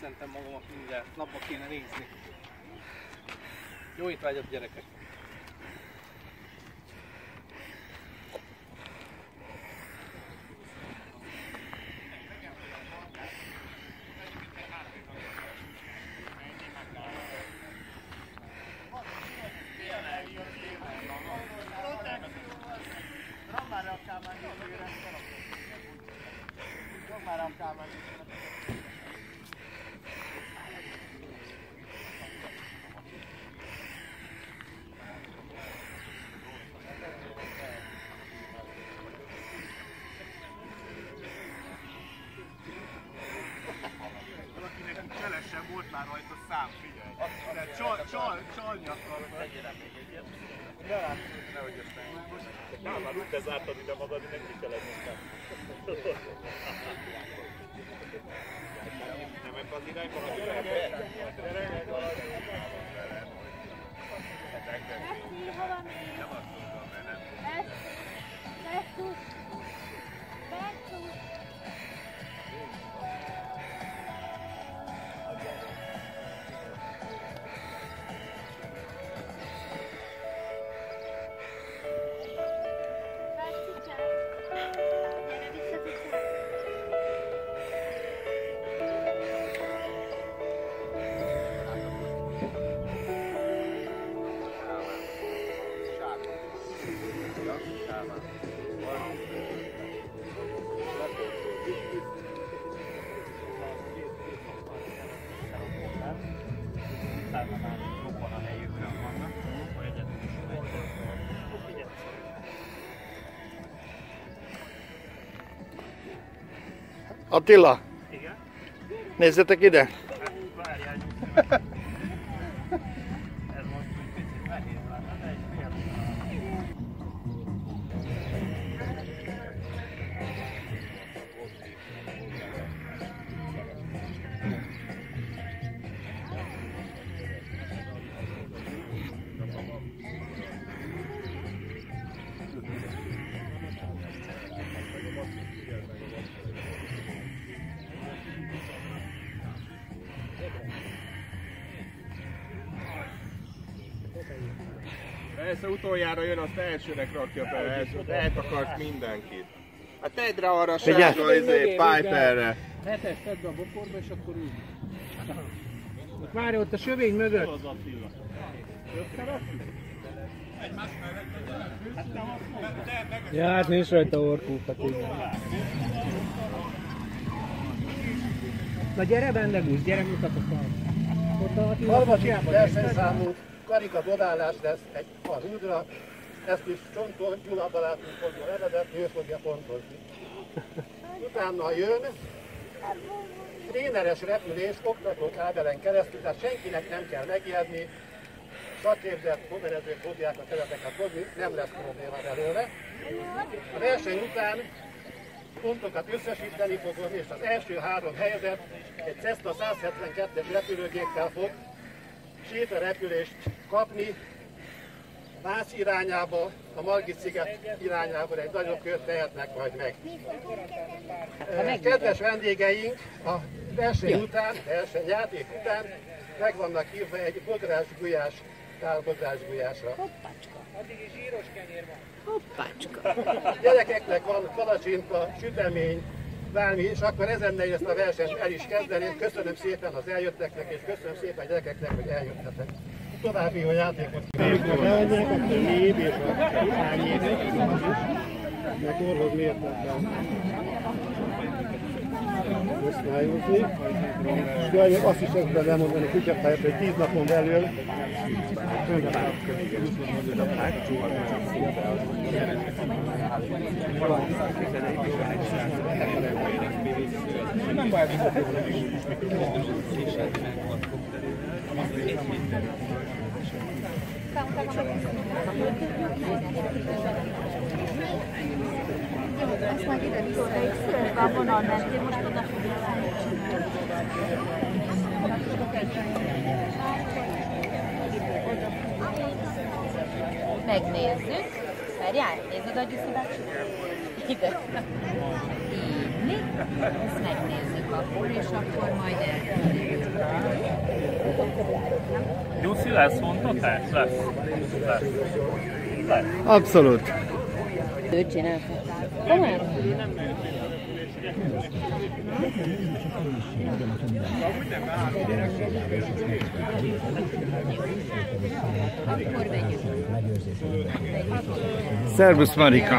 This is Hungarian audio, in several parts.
leszentem magamat mindjárt, napba kéne nézni. Jó étvágyat, gyerekek! Volt már rajta szám, figyelj! Csalni akarod. Nehogy aztán. Már úgy bezártad ide magad, hogy neki kellett aztán. Nem ebben az irányban a gyerekek? Gyerekek valami. Nem azt mondom, mert nem tudom. Attila! Igen? Nézzetek ide! Várjál! Ez most egy picit nehéz lenne, de egy Persze utoljára jön, azt elsőnek rakja be, eltakarsz mindenkit. Hát tedd rá arra a sárga Piperre. Hetes tedd be a bokorba, és akkor úgy. Ott várj, ott a sövény mögött. Az Attila. Ja, hát nincs rajta orkút. Na gyere Bendegusz, gyere mutatok a Harmadik versenyszámú karika dobálás lesz egy a húdra, ezt is Csontól Gyula barátunk fogja levezetni, ő fogja pontozni. Utána jön tréneres repülés oktató kábelen keresztül, tehát senkinek nem kell megijedni, szakképzett modellezők fogják a területeket hozni, nem lesz probléma belőle. A verseny után pontokat összesíteni fogom, és az első 3 helyzet egy Cessna 172-es repülőgéppel fog sétarepülést kapni, Vász irányába, a Margit-sziget irányába egy nagyobb kört tehetnek majd meg. Kedves vendégeink, a verseny után, versenyjáték után meg vannak hívva egy bodrásgulyás, tálbodrásgulyásra. Hoppácska. Addig is zsíros kenyér van. Hoppácska. Gyerekeknek van palacsinta, sütemény, bármi, és akkor ezen ezt a versenyt el is kezdeni. Köszönöm szépen az eljötteknek, és köszönöm szépen gyerekeknek, hogy eljöttetek. További jó játékot kívánok! Leadják a mélyébb és a irányébe, mert orhoz mértetlen osztályozni. De azt is ezzel elmondani, kutyapályát, hogy 10 napon belül Azt meg ide vissza, de egy szörve a vonal mentén, most oda fogja állni. Megnézzük. Várjál, nézd oda, hogy Gyuszi bácsi. Ide. Így. engedni. Ezt megnézzük akkor, és akkor majd elküldjük. Jussi, lesz vontatás? Lesz. Abszolút. Őt csináltál. Komolyan? Akkor vegyük. Szervusz Marika.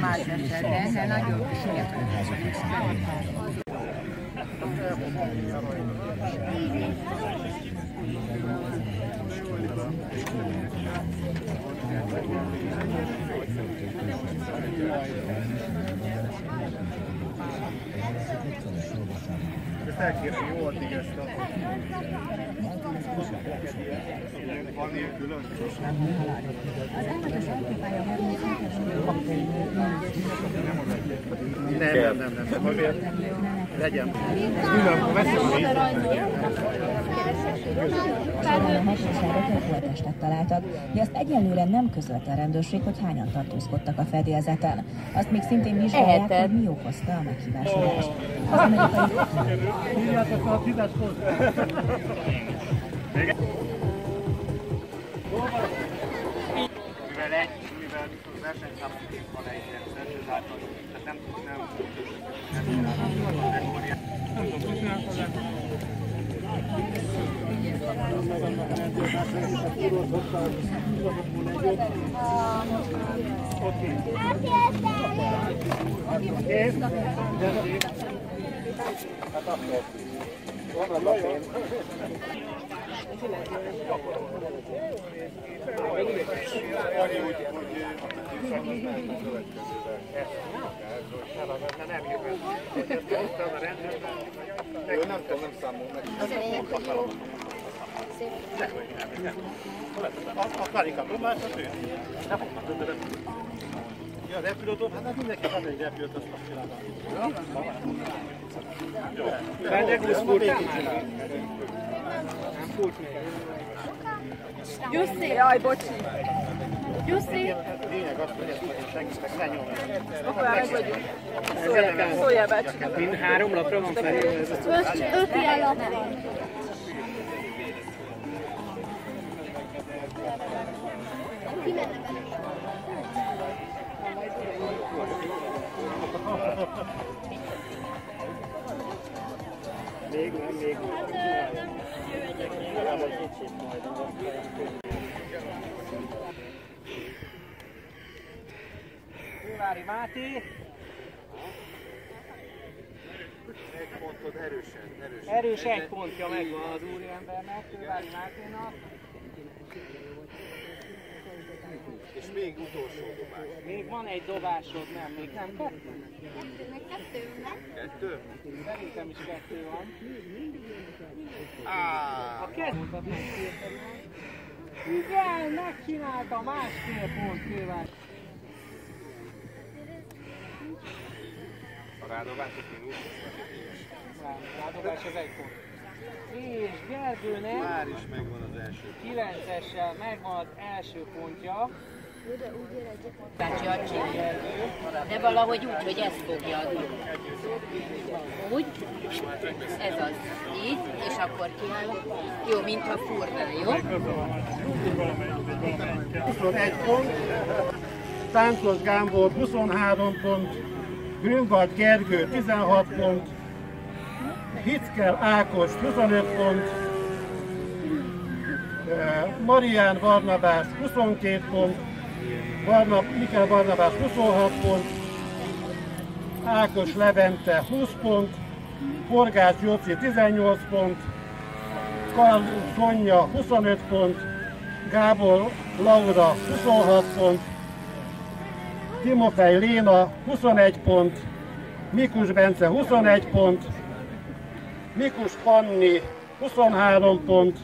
Más esetben, de nagyon Ezt elkérem, jó addig ezt a... Van ilyen külön? Nem. Azért legyen. Külön, veszem a vízt. Hatóságok holttestet találtak, de azt egyelőre nem közölte a rendőrség, hogy hányan tartózkodtak a fedélzeten. Azt még szintén vizsgálják, hogy mi okozta a meghívásodást. Az amerikai... Hívjátok a Fideszhoz! Mivel versenyszámként van egy rendszer, tehát nem a Karika próbálta tőle? Nem fognak ötöre. Ja, a repülődob, hát mindenki van egy repülőt, azt csinálva. Benne 20 furtán? Nem furt még. Jussi! Jaj, bocsi! Jussi! Lényeg az, hogy ezt majd segítek lenyomni. Akkor meg vagyunk. Szóljál be! Mind 3 lapra van felírva ez a 5 ilyen lap van. Még nem. Kővári Máté. Egy pontod erősen. Erős egy pontja megvan az úriembernek, Kővári Máténak. És még utolsó dobás. Még van egy dobásod, nem? Még nem 2? Kettő? Szerintem is 2 van. Ah. A kezdőt igen, megcsinálta, 1,5 pont Kővári. A rádobás az mínusz. Rádobás az 1 pont. És Gergőnek Már is megvan az első. 9-essel megvan az első pontja. De valahogy úgy, hogy ezt fogja adni. Úgy, ez az, így, és akkor kiáll. Jó, mintha furná, jó? 21 pont, Táncos Gábor 23 pont, Grünwald Gergő 16 pont, Hickel Ákos 25 pont, Marián Barnabás 22 pont, Mikkel Barnabás 26 pont, Ákos Levente 20 pont, Forgács Jóci 18 pont, Karl Sonja 25 pont, Gábor Laura 26 pont, Timofej Léna 21 pont, Mikus Bence 21 pont, Mikus Panni 23 pont,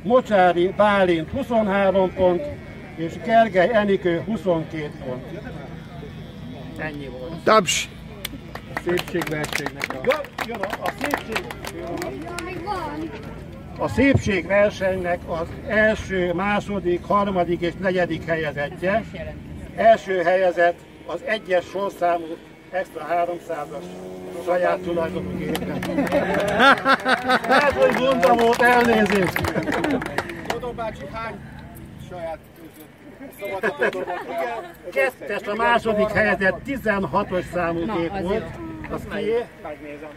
Mocsári Bálint 23 pont, és Gergely Enikő 22 pont. Ennyi volt. Taps! A szépségversenynek A szépségversenynek az első, második, harmadik és negyedik helyezettje. Első helyezett az egyes sorszámú extra 300-as saját tulajdonú gépet. Hát, hogy mondtam volt, elnézést! Todó bácsi hány saját Kettes a második helyezett 16-os számú gép volt. Az kié? Megnézem.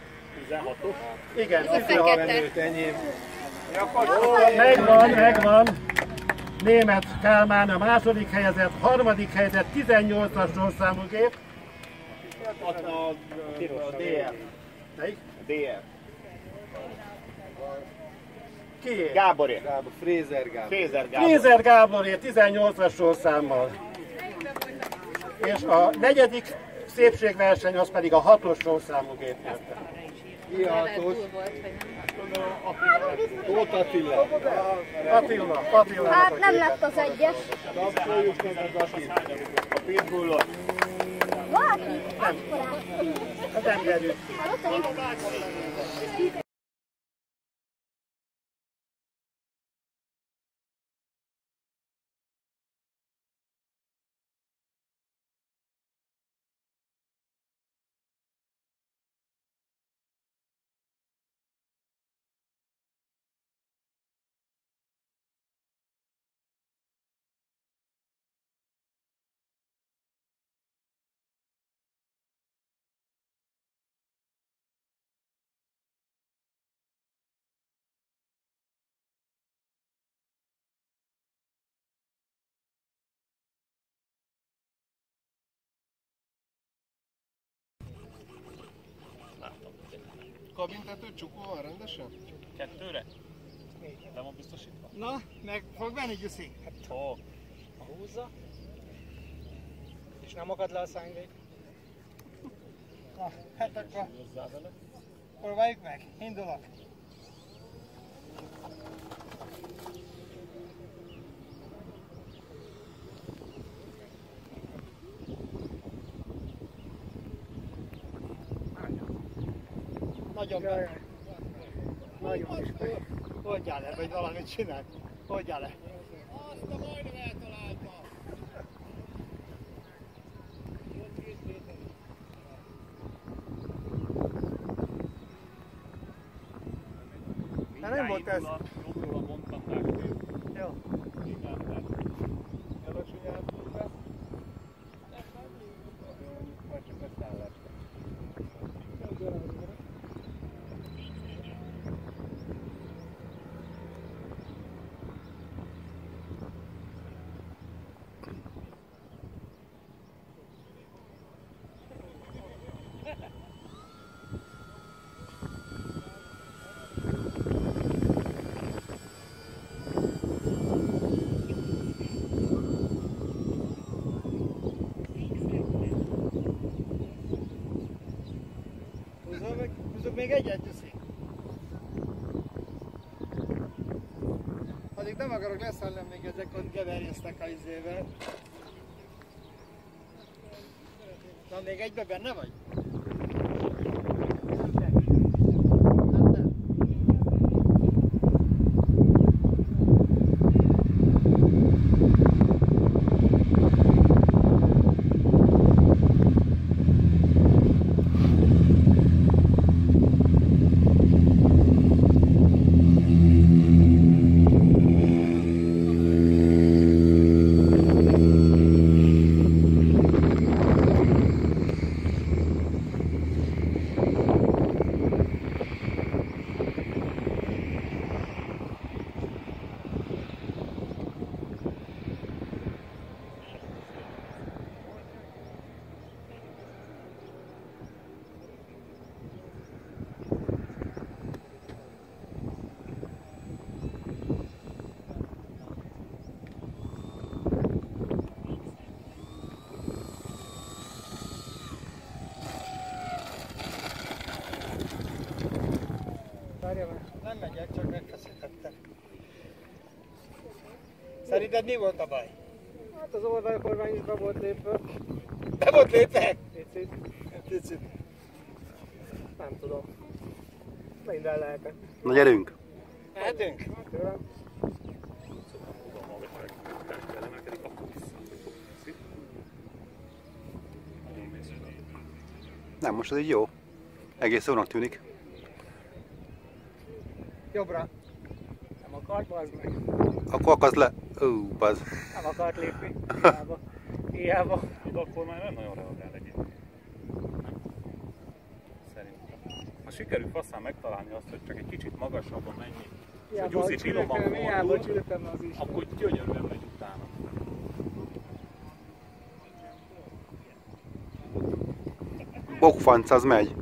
16-os? Igen, Ez a fekete. Enyém. Megvan. Németh Kálmán a második helyezett, harmadik helyezett 18-as sorszámú gép. A DR. Melyik? DR. Kié? Gáboré. Frézer Gábor. Frézer Gáboré 18-as sorszámmal. És a negyedik szépségverseny az pedig a 6-os sorszámú gép nyerte. Ihatos. Tóth Attila. Attila. Hát nem lett az egyes. Tapsoljuk meg az Attit. A pitbullot. Valaki? Akkorát. Hát nem gyerünk. Kabintető csukó van rendesen? 2-re? Nem van biztosítva? Na, meg fog venni Gyuszi. Ó. Húzza. És nem akad le a szángvék. Na, hát akkor próbáljuk meg. Indulok. Nagyon be. Nagyon is be. Hogyan le, vagy valamit csinál? Hogyan le? Azt a majdnem eltalálta. Nem volt ez. Jobbról mondtam nektek. Jó. Igen, de Alacsony átmúlva. Vagy csak a szállás. Húzzuk még egyet, Gyuszi. Addig nem akarok leszállni, még ezek ott geverjeztek a izével. Na, még egybe benne vagy? Nem megyek, csak megfeszítettem. Szerinted mi volt a baj? Hát az oldalkormány is be volt lépve. Be volt lépve? Picit. Nem tudom. Minden lehetett. Na gyerünk! Mehetünk? Nem, most ez így jó. Egész jónak tűnik. Jobbra. Nem akart, bazd meg. Akkor akadsz le. Bazd. Nem akart lépni. Hiába. Hiába. Akkor már nem nagyon reagál egyébként. Szerintem. Ha sikerül faszán megtalálni azt, hogy csak egy kicsit magasabban mennyi, hogy Gyuzi finoman fordul, akkor gyönyörűen megy utána. Bokfanc, az megy.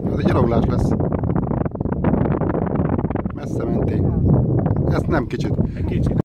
Ez egy gyaloglás lesz. Messze mentél. Ezt nem kicsit. Egy kicsit.